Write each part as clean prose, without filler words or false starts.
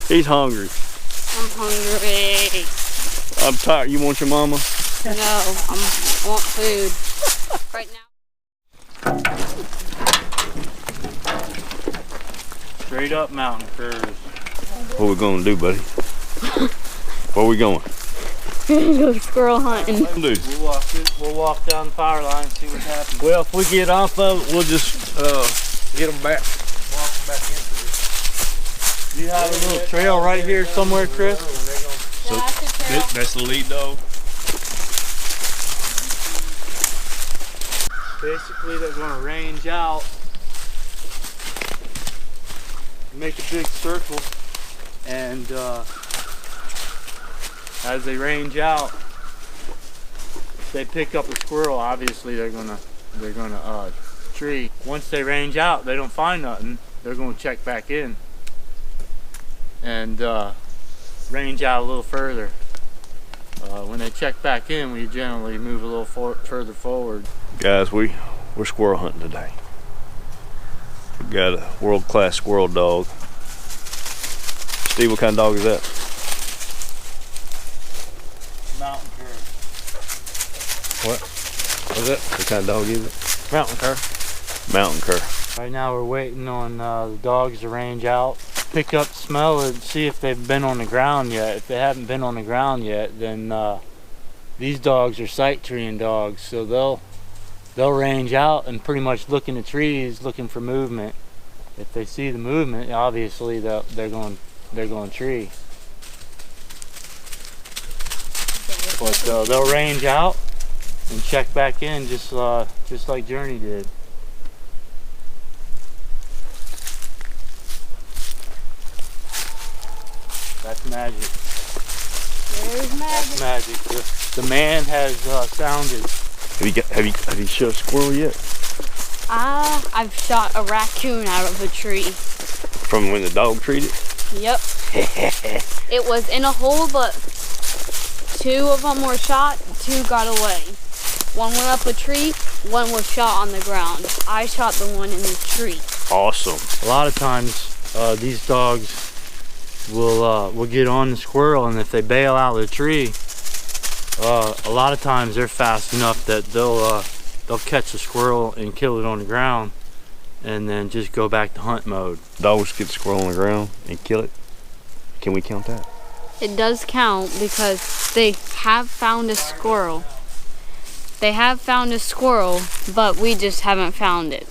He's hungry. I'm hungry. I'm tired. You want your mama? No, I want food right now. Straight up mountain curs. What we gonna do, buddy? Where we going? We're gonna go squirrel hunting. We'll walk down the power line and see what happens. Well, if we get off of it, we'll just get them back. Walk them back into it. Do you have a little trail right here somewhere, Chris? So That's the lead dog. Basically, they're going to range out, make a big circle, and as they range out, if they pick up a squirrel, obviously they're gonna tree. Once they range out, they don't find nothing. They're going to check back in and range out a little further. When they check back in, we generally move a little further forward. Guys, we're squirrel hunting today. We got a world-class squirrel dog. Steve, what kind of dog is that? Mountain Cur. What? What's that? What kind of dog is it? Mountain Cur. Mountain Cur. Right now we're waiting on the dogs to range out, pick up smell and see if they've been on the ground yet. If they haven't been on the ground yet, then these dogs are sight treeing dogs, so they'll range out and pretty much look in the trees looking for movement. If they see the movement, obviously they're going tree. But they'll range out and check back in just like Journey did. That's magic. There's magic. That's magic. The man has sounded. Have you shot a squirrel yet? I've shot a raccoon out of a tree. From when the dog treated? Yep. It was in a hole, but 2 of them were shot, 2 got away. 1 went up a tree, 1 was shot on the ground. I shot the one in the tree. Awesome. A lot of times these dogs will get on the squirrel, and if they bail out of the tree, a lot of times they're fast enough that they'll catch the squirrel and kill it on the ground, and then just go back to hunt mode. Dogs get the squirrel on the ground and kill it. Can we count that? It does count because they have found a squirrel. They have found a squirrel, but we just haven't found it.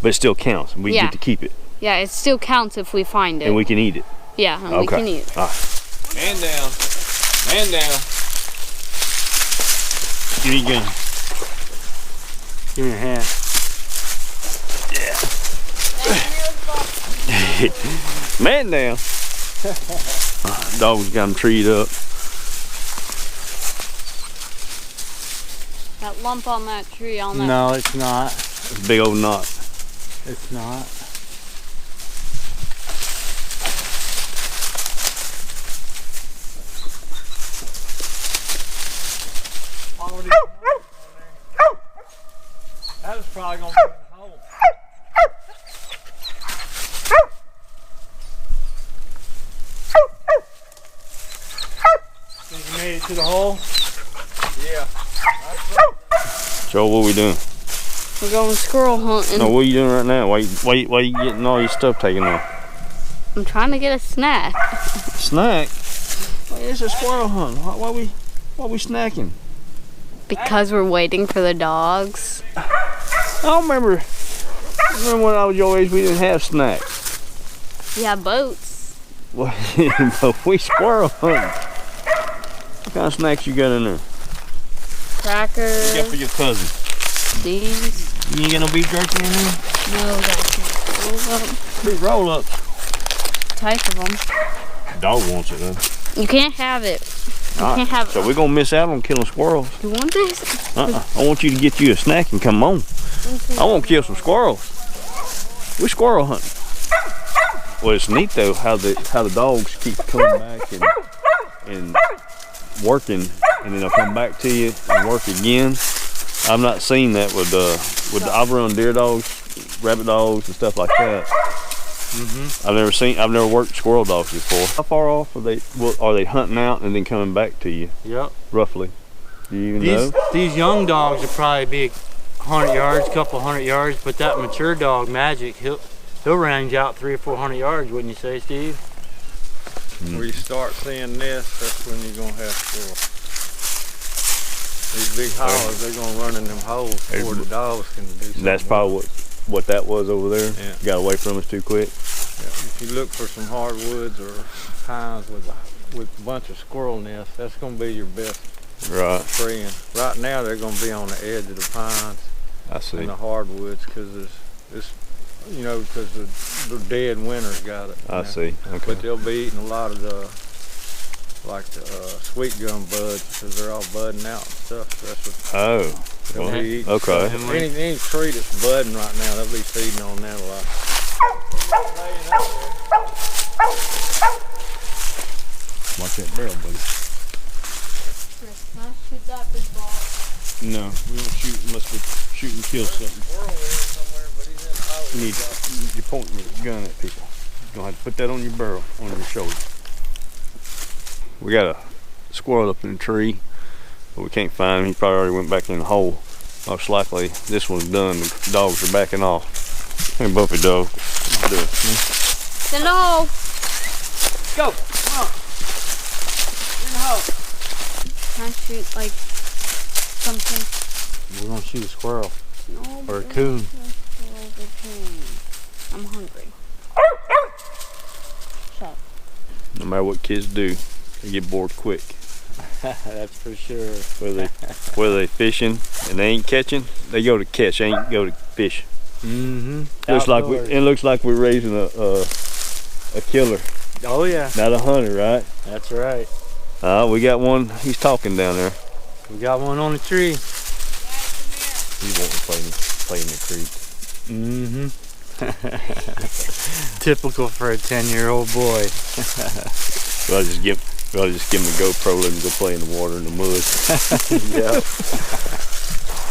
But it still counts. We get to keep it. Yeah, it still counts if we find it. And we can eat it. Yeah, and we can eat it. All right. Man down. Man down. Give me a gun. Give me a hand. Yeah. Man down. Dog's got him treed up. That lump on that tree on that. No, it's not. It's a big old knot. It's not. That was probably going to be in the hole. Think you made it to the hole? Yeah. Joel, what are we doing? We're going squirrel hunting. No, what are you doing right now? Why you getting all your stuff taken off? I'm trying to get a snack. Snack? Why is a squirrel hunt? Why we snacking? Because we're waiting for the dogs. I don't remember when I was your age we didn't have snacks. Yeah, boats. Well, but we squirrel hunting. What kind of snacks you got in there? Crackers. What you got for your cousin? These. You ain't got no beef jerky in there? No, that's Big roll up. type of them. Dog wants it, huh? You can't have it. You All can't right, have so we're gonna miss out on killing squirrels. You want this? I want you to get you a snack and come on. I want to kill some squirrels. We're squirrel hunting. Well, it's neat though how the dogs keep coming back and working, and then they'll come back to you and work again. I've not seen that with I've run deer dogs, rabbit dogs, and stuff like that. Mm-hmm. I've never worked squirrel dogs before. How far off are they? Are they hunting out and then coming back to you? Yep. Roughly. Do you even know? These young dogs will probably be 100 yards, couple 100 yards, but that mature dog, Magic, he'll range out 300 or 400 yards, wouldn't you say, Steve? Where you start seeing this, that's when you're gonna have squirrels. These big hollers, they're gonna run in them holes before the dogs can do something. That's probably what that was over there. Yeah. Got away from us too quick. Yeah. If you look for some hardwoods or pines with a bunch of squirrel nests, that's gonna be your best Right. friend. Right now they're gonna be on the edge of the pines I see. and the hardwoods because it's you know, because the dead winter's got it. I see. Okay. But they'll be eating a lot of the sweet gum buds because they're all budding out and stuff. So that's what Oh. they'll Well, be eating. okay. Any tree that's budding right now, they'll be feeding on that a lot. Watch that barrel, buddy. Chris, can I shoot that big ball? No, we don't shoot unless we shoot and kill something. You need you're pointing your gun at people. You're gonna have to put that on your barrel, on your shoulder. We got a squirrel up in a tree, but we can't find him. He probably already went back in the hole. Most likely this one's done. The dogs are backing off. Hey, Buffy dog. What you doing? Send the hole. Go! Come on! In the hole! Can I shoot like something? We're gonna shoot a squirrel. No, Or a coon. I'm hungry. Shut up. No matter what kids do, they get bored quick. That's for sure. Whether they fishing and they ain't catching, they go to catch, they ain't go to fish. Mm-hmm. It looks like we're raising a killer, Oh yeah, not a hunter, right? that's right. We got one. He's talking down there. We got one on the tree. He won't play in the creek. Mm-hmm. Typical for a 10-year-old boy. I'll just give him a GoPro, let him go play in the water in the mud. Yeah.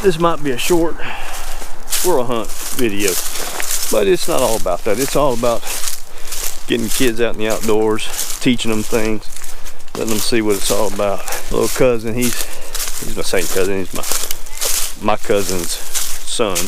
This might be a short squirrel hunt video, but it's not all about that. It's all about getting kids out in the outdoors, teaching them things, letting them see what it's all about. Little cousin, he's my second cousin. He's my cousin's son.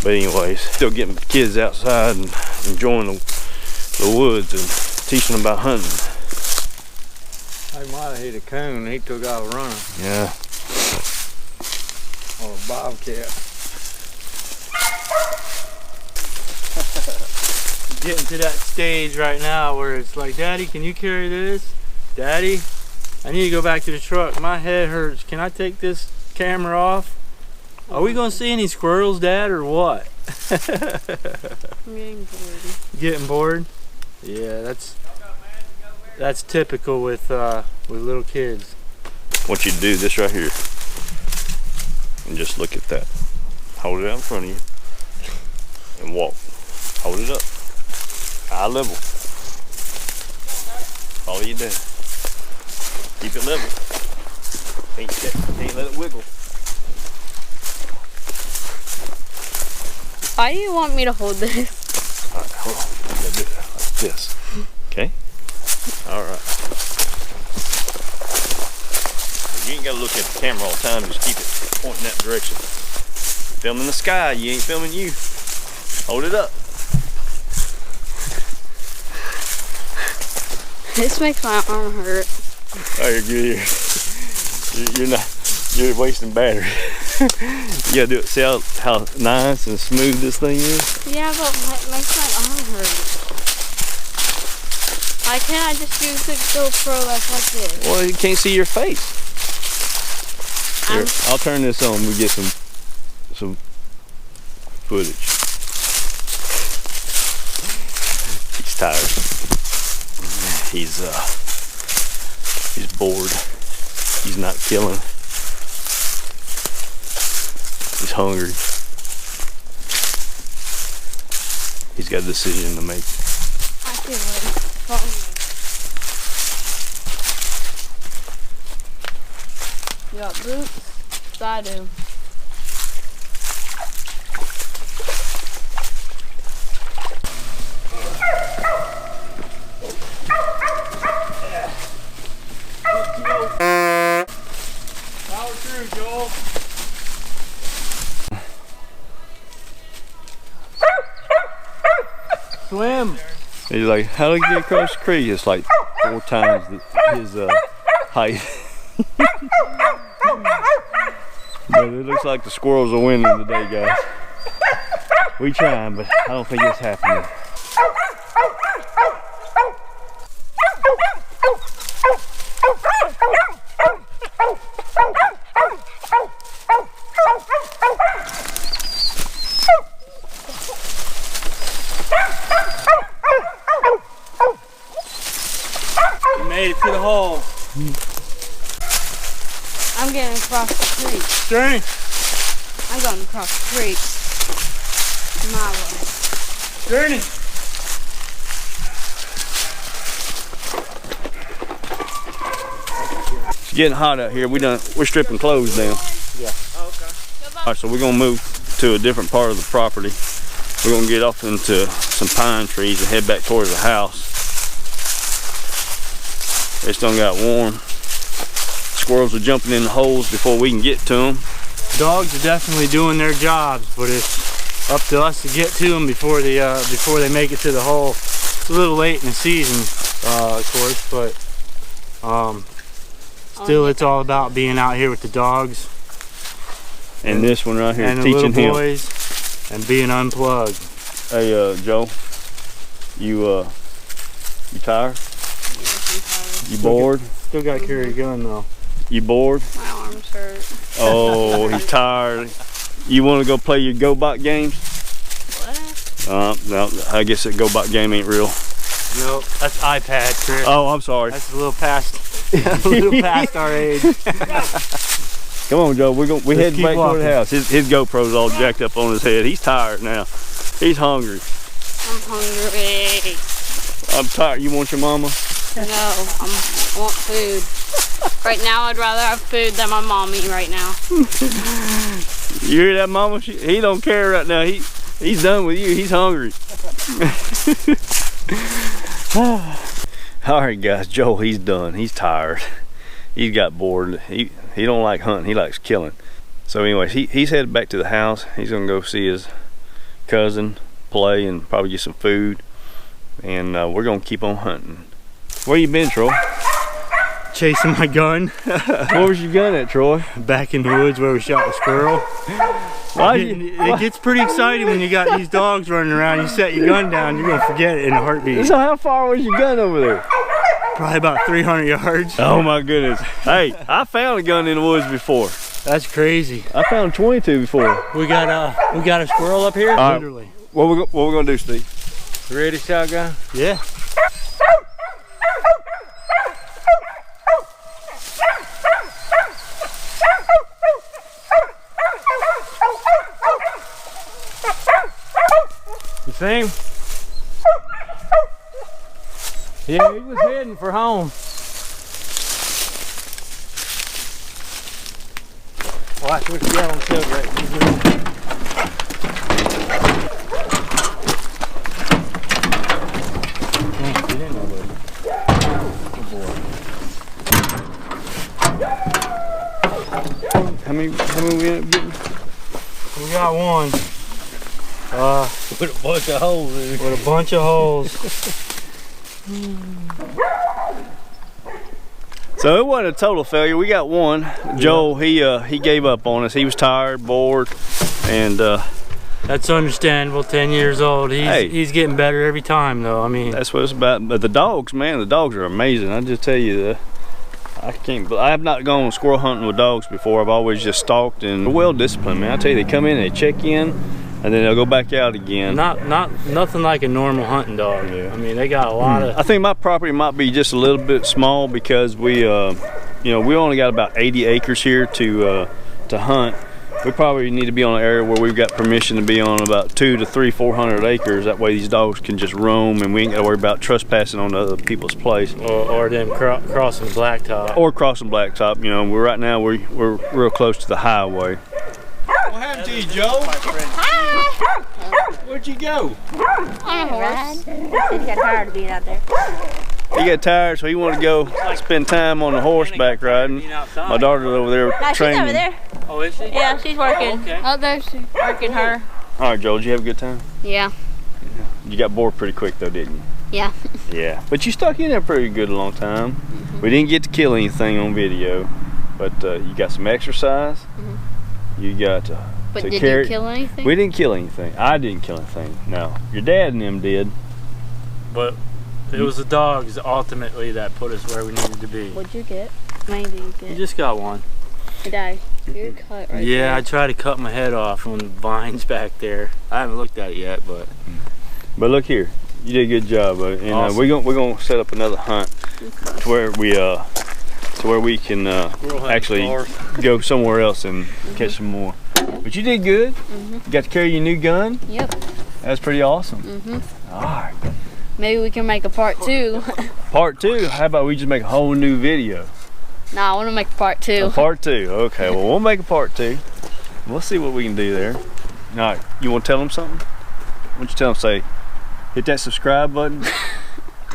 But anyways, still getting kids outside and enjoying the woods and teaching them about hunting. They might have hit a coon. He took off running. Yeah. Or a bobcat. Getting to that stage right now where it's like, Daddy, can you carry this? Daddy, I need to go back to the truck. My head hurts. Can I take this camera off? Are we gonna see any squirrels, Dad, or what? I'm getting bored. Getting bored? Yeah, that's typical with little kids. I want you to do this right here. And just look at that. Hold it out in front of you. And walk. Hold it up. Eye level. Follow you down. Keep it level. Can't let it wiggle. Why do you want me to hold this? Alright, hold on. I'm gonna do it like this. Okay? Alright. You ain't gotta look at the camera all the time, just keep it pointing that direction. Filming the sky, you ain't filming you. Hold it up. This makes my arm hurt. Oh, you're good here. You're wasting battery. You gotta do it. See how nice and smooth this thing is? Yeah, but it makes my arm hurt. Why can't I just use the GoPro that's like this? Well, you can't see your face. Here, I'll turn this on. We get some footage. He's tired. He's bored. He's not killing. He's hungry. He's got a decision to make. I feel like you got boots? I do. him. He's like, how do I get across the creek? It's like 4 times his height. But it looks like the squirrels are winning today, guys. We trying, but I don't think it's happening. You made it to the hole. I'm getting across the creek. Journey. I'm going across the creek. My way. Journey. It's getting hot out here. We're stripping clothes down. Yeah. Oh, okay. All right, so we're gonna move to a different part of the property. We're gonna get off into some pine trees and head back towards the house. It's done got warm. Squirrels are jumping in the holes before we can get to them. Dogs are definitely doing their jobs, but it's up to us to get to them before they make it to the hole. It's a little late in the season, of course, but still, it's all about being out here with the dogs. And this one right here, and the teaching little him. boys, and being unplugged. Hey, Joe, you tired? You bored? Still got to carry a gun though. You bored? My arms hurt. Oh, he's tired. You want to go play your GoBot games? What? No, I guess that GoBot game ain't real. Nope, that's iPad, Chris. Oh, I'm sorry. That's a little past, our age. Come on, Joe. We heading keep back walking. to the house. His GoPro's all jacked up on his head. He's tired now. He's hungry. I'm hungry. I'm tired. You want your mama? No, I want food. Right now, I'd rather have food than my mommy right now. You hear that, mama? He don't care right now. He's done with you. He's hungry. All right, guys. Joe, he's done. He's tired. He's got bored. He don't like hunting. He likes killing. So anyways, he's headed back to the house. He's gonna go see his cousin, play, and probably get some food. And we're gonna keep on hunting. Where you been, Troy? Chasing my gun. Where was your gun at, Troy? Back in the woods where we shot the squirrel. It gets pretty exciting when you got these dogs running around. You set your gun down, you're gonna forget it in a heartbeat. So how far was your gun over there? Probably about 300 yards. Oh my goodness. Hey, I found a gun in the woods before. That's crazy. I found 22 before. We got a squirrel up here. Literally. What we gonna do, Steve? Ready, shotgun? Yeah. You see him? Yeah, he was heading for home. Watch what you got on tailgate. Can't get in there, buddy. Good boy. How many we end up getting? We got one. With a bunch of holes in it. With a bunch of holes. So it wasn't a total failure. We got one. Joel, he gave up on us. He was tired, bored, and That's understandable. 10 years old. He's getting better every time, though. I mean, that's what it's about. But the dogs, man, the dogs are amazing. I just tell you, I have not gone squirrel hunting with dogs before. I've always just stalked, and they're well disciplined, man. I tell you, they come in, they check in, and then they'll go back out again. nothing like a normal hunting dog. Yeah. I mean, they got a lot of. I think my property might be just a little bit small because we only got about 80 acres here to hunt. We probably need to be on an area where we've got permission to be on about 200 to 400 acres. That way these dogs can just roam and we ain't got to worry about trespassing on other people's place. Or them crossing the blacktop. Or crossing blacktop. You know, right now we're real close to the highway. What happened to you, Joe? Hi. Where'd you go? On a horse. He said he got tired of being out there. He got tired, so he wanted to go spend time on the horseback riding. My daughter's over there No, training. she's over there. Oh, is she? Yeah, she's working. Okay. Oh, there she. Working her. All right, Joel, did you have a good time? Yeah. You got bored pretty quick though, didn't you? Yeah. Yeah, but you stuck in there pretty good a long time. We didn't get to kill anything on video, but you got some exercise. You got But to did carry. you kill anything? We didn't kill anything. I didn't kill anything. No, your dad and them did. But it was the dogs ultimately that put us where we needed to be. What'd you get? Maybe you You get. just got one. Hey, Daddy, you're cut right Yeah, there. I tried to cut my head off on the vines back there. I haven't looked at it yet, but But look here, you did a good job, and Awesome. we're gonna set up another hunt to where we can actually go somewhere else and catch some more. But you did good. You got to carry your new gun. Yep. That's pretty awesome. All right. Maybe we can make a part 2. Part 2. How about we just make a whole new video? Nah, I want to make part 2. A part 2. Okay. Well, we'll make a part 2. We'll see what we can do there. All right. You want to tell them something? Why don't you tell them? Say, hit that subscribe button.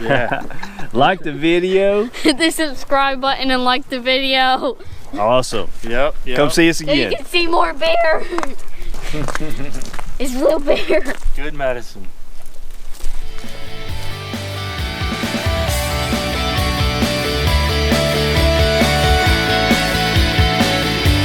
yeah. Like the video. Hit the subscribe button and like the video. Awesome. Yep. Come see us So you again. can see more bear. It's real bear. Good medicine.